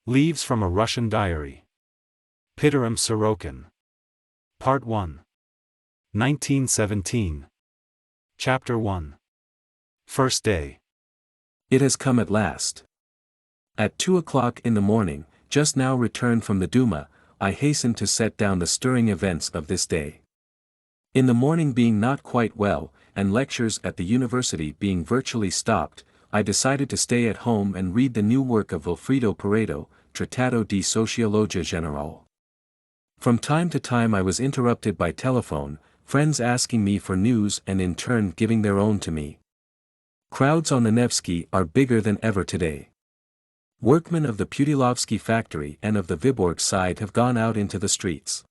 Leaves from a Russian Diary. Pitirim Sorokin. Part 1. 1917. Chapter 1. First day. It has come at last. At 2 o'clock in the morning, just now returned from the Duma, I hastened to set down the stirring events of this day. In the morning, being not quite well, and lectures at the university being virtually stopped, I decided to stay at home and read the new work of Wilfredo Pareto, Trattato di Sociologia Generale. From time to time I was interrupted by telephone, friends asking me for news and in turn giving their own to me. Crowds on the Nevsky are bigger than ever today. Workmen of the Putilovsky factory and of the Viborg side have gone out into the streets.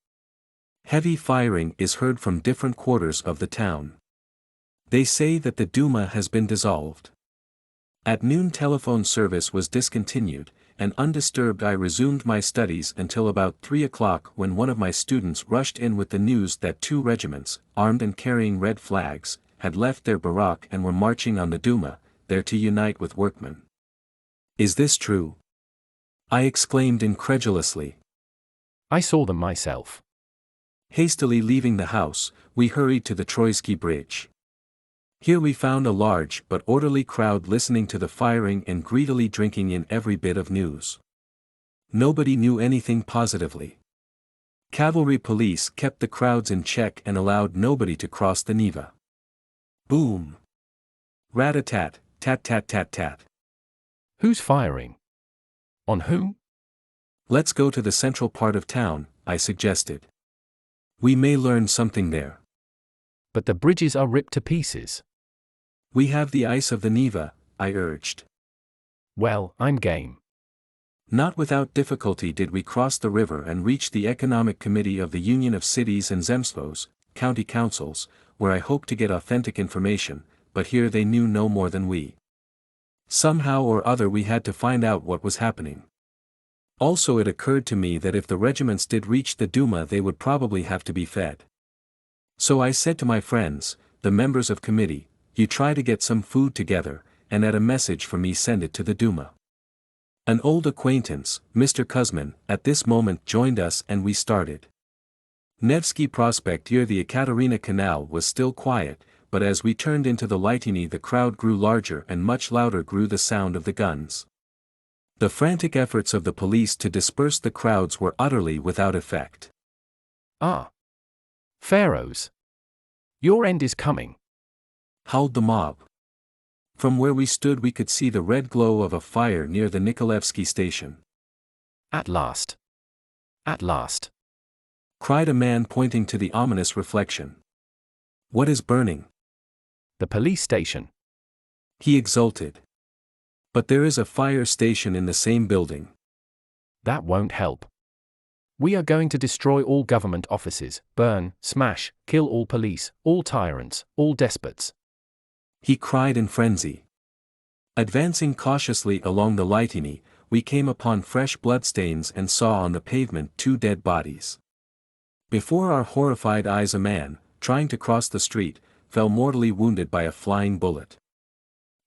Heavy firing is heard from different quarters of the town. They say that the Duma has been dissolved. At noon telephone service was discontinued, and undisturbed I resumed my studies until about 3 o'clock, when one of my students rushed in with the news that 2 regiments, armed and carrying red flags, had left their barrack and were marching on the Duma, there to unite with workmen. "Is this true?" I exclaimed incredulously. "I saw them myself." Hastily leaving the house, we hurried to the Troitsky Bridge. Here we found a large but orderly crowd listening to the firing and greedily drinking in every bit of news. Nobody knew anything positively. Cavalry police kept the crowds in check and allowed nobody to cross the Neva. Boom! Rat-a-tat, tat-tat-tat-tat. "Who's firing? On whom?" "Let's go to the central part of town," I suggested. "We may learn something there." "But the bridges are ripped to pieces." "We have the ice of the Neva," I urged. "Well, I'm game." Not without difficulty did we cross the river and reach the Economic Committee of the Union of Cities and Zemstvos, county councils, where I hoped to get authentic information, but here they knew no more than we. Somehow or other we had to find out what was happening. Also it occurred to me that if the regiments did reach the Duma they would probably have to be fed. So I said to my friends, the members of committee, "You try to get some food together, and at a message for me send it to the Duma." An old acquaintance, Mr. Kuzmin, at this moment joined us and we started. Nevsky Prospect near the Ekaterina Canal was still quiet, but as we turned into the Lytiny the crowd grew larger and much louder grew the sound of the guns. The frantic efforts of the police to disperse the crowds were utterly without effect. "Ah! Pharaohs! Your end is coming!" howled the mob. From where we stood we could see the red glow of a fire near the Nikolaevsky station. "At last! At last!" cried a man pointing to the ominous reflection. "What is burning?" "The police station." he exulted. "But there is a fire station in the same building." "That won't help. We are going to destroy all government offices, burn, smash, kill all police, all tyrants, all despots," he cried in frenzy. Advancing cautiously along the Lytiny, we came upon fresh bloodstains and saw on the pavement 2 dead bodies. Before our horrified eyes a man, trying to cross the street, fell mortally wounded by a flying bullet.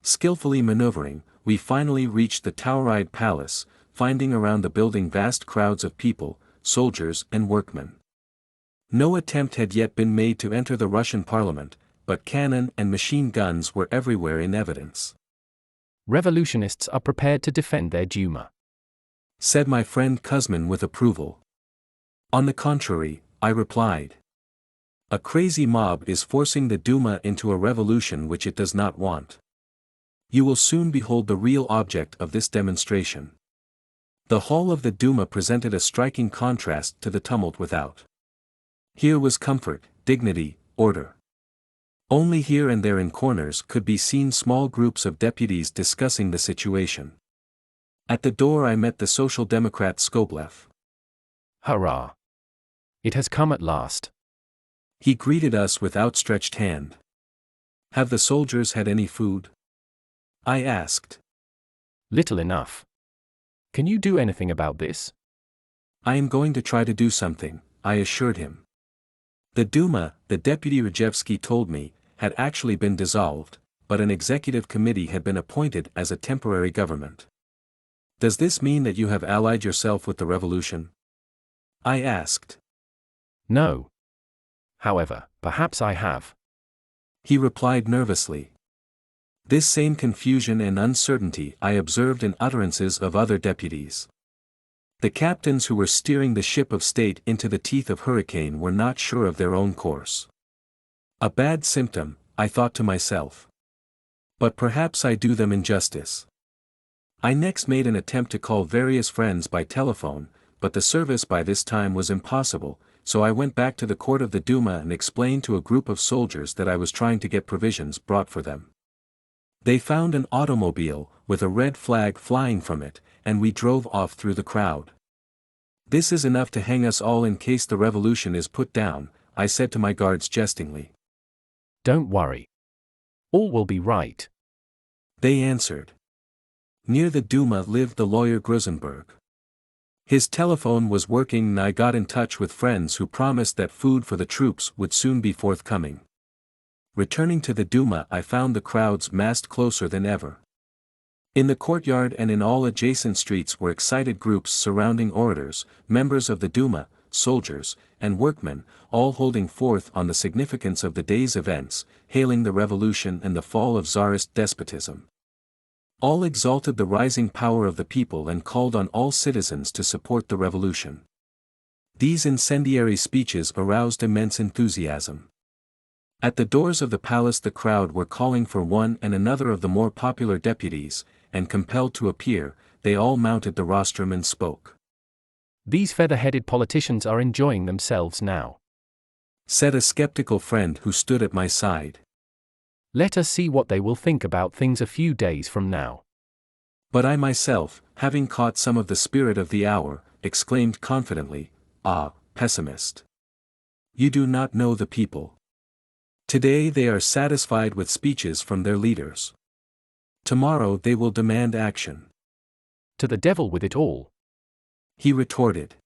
Skillfully maneuvering, we finally reached the tower-eyed palace, finding around the building vast crowds of people, soldiers and workmen. No attempt had yet been made to enter the Russian parliament, but cannon and machine guns were everywhere in evidence. "Revolutionists are prepared to defend their Duma," said my friend Kuzmin with approval. "On the contrary," I replied. "A crazy mob is forcing the Duma into a revolution which it does not want. You will soon behold the real object of this demonstration." The hall of the Duma presented a striking contrast to the tumult without. Here was comfort, dignity, order. Only here and there in corners could be seen small groups of deputies discussing the situation. At the door I met the Social Democrat Skoblev. "Hurrah! It has come at last." He greeted us with outstretched hand. "Have the soldiers had any food?" I asked. "Little enough. Can you do anything about this?" "I am going to try to do something," I assured him. The Duma, the deputy Rajevsky told me, had actually been dissolved, but an executive committee had been appointed as a temporary government. Does this mean that you have allied yourself with the revolution? I asked. No. However, perhaps I have. He replied nervously. This same confusion and uncertainty I observed in utterances of other deputies. The captains who were steering the ship of state into the teeth of hurricane were not sure of their own course. A bad symptom, I thought to myself. But perhaps I do them injustice. I next made an attempt to call various friends by telephone, but the service by this time was impossible, so I went back to the court of the Duma and explained to a group of soldiers that I was trying to get provisions brought for them. They found an automobile, with a red flag flying from it, and we drove off through the crowd. This is enough to hang us all in case the revolution is put down, I said to my guards jestingly. Don't worry. All will be right. They answered. Near the Duma lived the lawyer Grusenberg. His telephone was working and I got in touch with friends who promised that food for the troops would soon be forthcoming. Returning to the Duma, I found the crowds massed closer than ever. In the courtyard and in all adjacent streets were excited groups surrounding orators, members of the Duma, soldiers, and workmen, all holding forth on the significance of the day's events, hailing the revolution and the fall of Tsarist despotism. All exalted the rising power of the people and called on all citizens to support the revolution. These incendiary speeches aroused immense enthusiasm. At the doors of the palace the crowd were calling for one and another of the more popular deputies, and compelled to appear, they all mounted the rostrum and spoke. These feather-headed politicians are enjoying themselves now, said a skeptical friend who stood at my side. Let us see what they will think about things a few days from now. But I myself, having caught some of the spirit of the hour, exclaimed confidently, Ah, pessimist! You do not know the people. Today they are satisfied with speeches from their leaders. Tomorrow they will demand action. To the devil with it all, he retorted.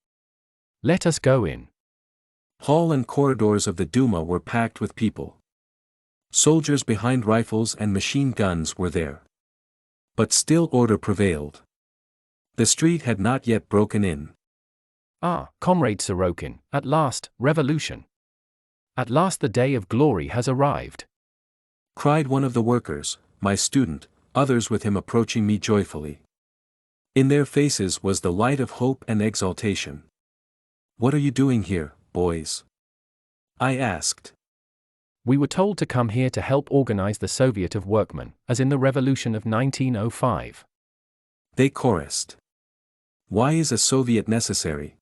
Let us go in. Hall and corridors of the Duma were packed with people. Soldiers behind rifles and machine guns were there. But still order prevailed. The street had not yet broken in. Ah, Comrade Sorokin, at last, revolution. At last the day of glory has arrived, cried one of the workers, my student, others with him approaching me joyfully. In their faces was the light of hope and exaltation. What are you doing here, boys? I asked. We were told to come here to help organize the Soviet of Workmen, as in the Revolution of 1905. They chorused. Why is a Soviet necessary?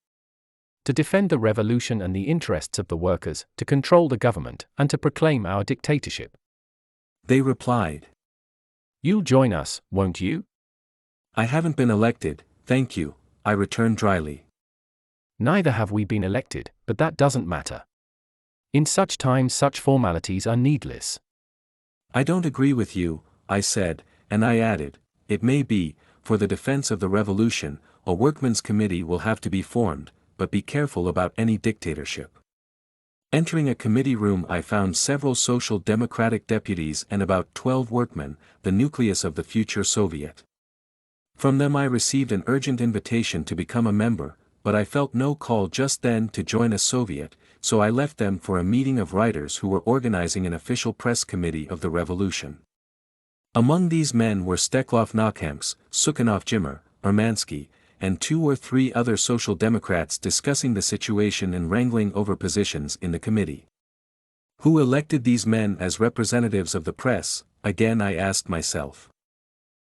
To defend the revolution and the interests of the workers, to control the government, and to proclaim our dictatorship. They replied. You'll join us, won't you? I haven't been elected, thank you, I returned dryly. Neither have we been elected, but that doesn't matter. In such times such formalities are needless. I don't agree with you, I said, and I added, it may be, for the defense of the revolution, a workmen's committee will have to be formed, but be careful about any dictatorship. Entering a committee room I found several social democratic deputies and about 12 workmen, the nucleus of the future Soviet. From them I received an urgent invitation to become a member, but I felt no call just then to join a Soviet, so I left them for a meeting of writers who were organizing an official press committee of the revolution. Among these men were Steklov Nakhems, Sukhanov Jimmer, Armansky, and 2 or 3 other social democrats discussing the situation and wrangling over positions in the committee. Who elected these men as representatives of the press, again I asked myself.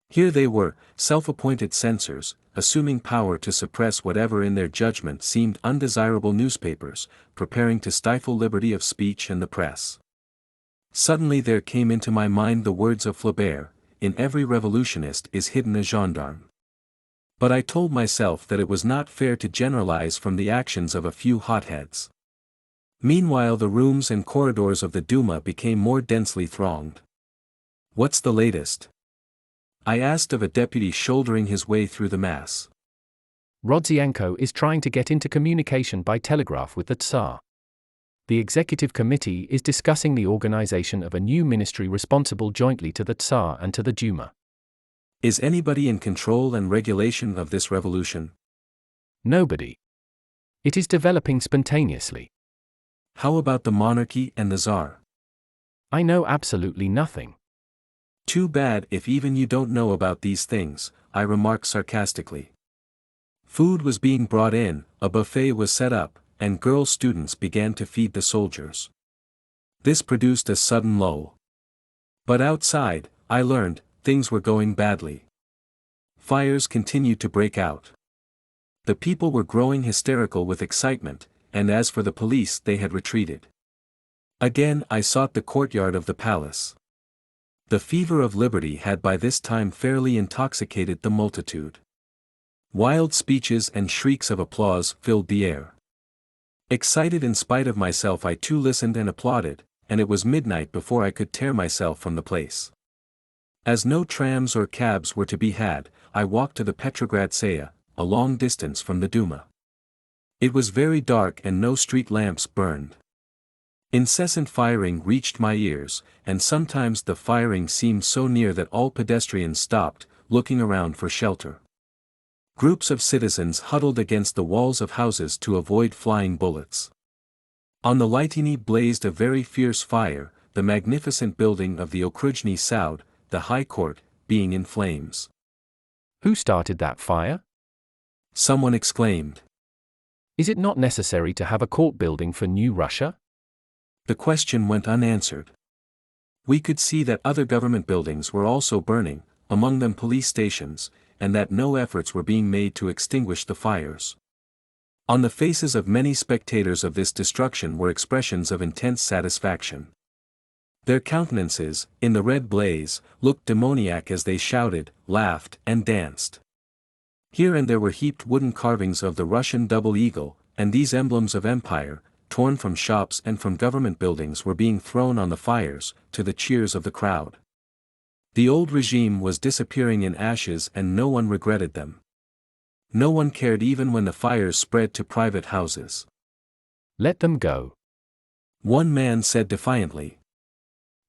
Here they were, self-appointed censors, assuming power to suppress whatever in their judgment seemed undesirable newspapers, preparing to stifle liberty of speech and the press. Suddenly there came into my mind the words of Flaubert, in every revolutionist is hidden a gendarme. But I told myself that it was not fair to generalize from the actions of a few hotheads. Meanwhile the rooms and corridors of the Duma became more densely thronged. What's the latest? I asked of a deputy shouldering his way through the mass. Rodzianko is trying to get into communication by telegraph with the Tsar. The executive committee is discussing the organization of a new ministry responsible jointly to the Tsar and to the Duma. Is anybody in control and regulation of this revolution? Nobody. It is developing spontaneously. How about the monarchy and the Tsar? I know absolutely nothing. Too bad if even you don't know about these things, I remarked sarcastically. Food was being brought in, a buffet was set up, and girl students began to feed the soldiers. This produced a sudden lull. But outside, I learned, things were going badly. Fires continued to break out. The people were growing hysterical with excitement, and as for the police, they had retreated. Again I sought the courtyard of the palace. The fever of liberty had by this time fairly intoxicated the multitude. Wild speeches and shrieks of applause filled the air. Excited in spite of myself, I too listened and applauded, and it was midnight before I could tear myself from the place. As no trams or cabs were to be had, I walked to the Petrograd Saya, a long distance from the Duma. It was very dark and no street lamps burned. Incessant firing reached my ears, and sometimes the firing seemed so near that all pedestrians stopped, looking around for shelter. Groups of citizens huddled against the walls of houses to avoid flying bullets. On the Lytiny blazed a very fierce fire, the magnificent building of the Okrujny Soud, the High Court, being in flames. Who started that fire? Someone exclaimed. Is it not necessary to have a court building for New Russia? The question went unanswered. We could see that other government buildings were also burning, among them police stations, and that no efforts were being made to extinguish the fires. On the faces of many spectators of this destruction were expressions of intense satisfaction. Their countenances, in the red blaze, looked demoniac as they shouted, laughed, and danced. Here and there were heaped wooden carvings of the Russian double eagle, and these emblems of empire, torn from shops and from government buildings, were being thrown on the fires, to the cheers of the crowd. The old regime was disappearing in ashes and no one regretted them. No one cared even when the fires spread to private houses. Let them go. One man said defiantly.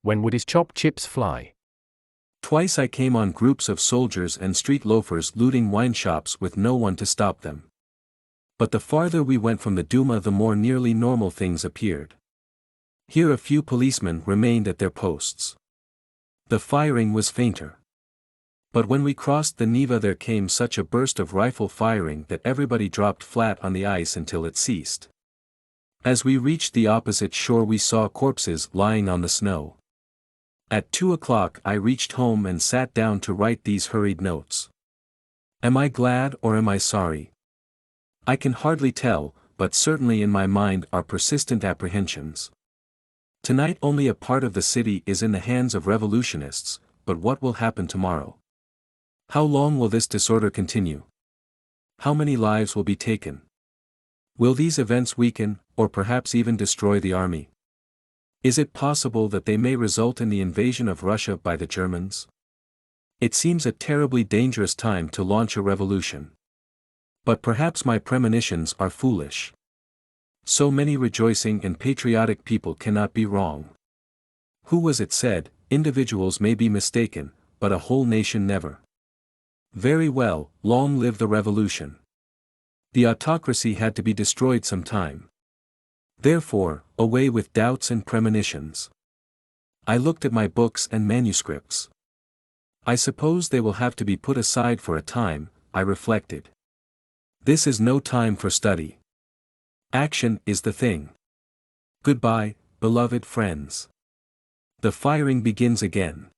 When would his chopped chips fly? Twice I came on groups of soldiers and street loafers looting wine shops with no one to stop them. But the farther we went from the Duma, the more nearly normal things appeared. Here a few policemen remained at their posts. The firing was fainter. But when we crossed the Neva there came such a burst of rifle firing that everybody dropped flat on the ice until it ceased. As we reached the opposite shore we saw corpses lying on the snow. At 2 o'clock I reached home and sat down to write these hurried notes. Am I glad or am I sorry? I can hardly tell, but certainly in my mind are persistent apprehensions. Tonight only a part of the city is in the hands of revolutionists, but what will happen tomorrow? How long will this disorder continue? How many lives will be taken? Will these events weaken, or perhaps even destroy the army? Is it possible that they may result in the invasion of Russia by the Germans? It seems a terribly dangerous time to launch a revolution. But perhaps my premonitions are foolish. So many rejoicing and patriotic people cannot be wrong. Who was it said, individuals may be mistaken, but a whole nation never. Very well, long live the revolution. The autocracy had to be destroyed sometime. Therefore, away with doubts and premonitions. I looked at my books and manuscripts. I suppose they will have to be put aside for a time, I reflected. This is no time for study. Action is the thing. Goodbye, beloved friends. The firing begins again.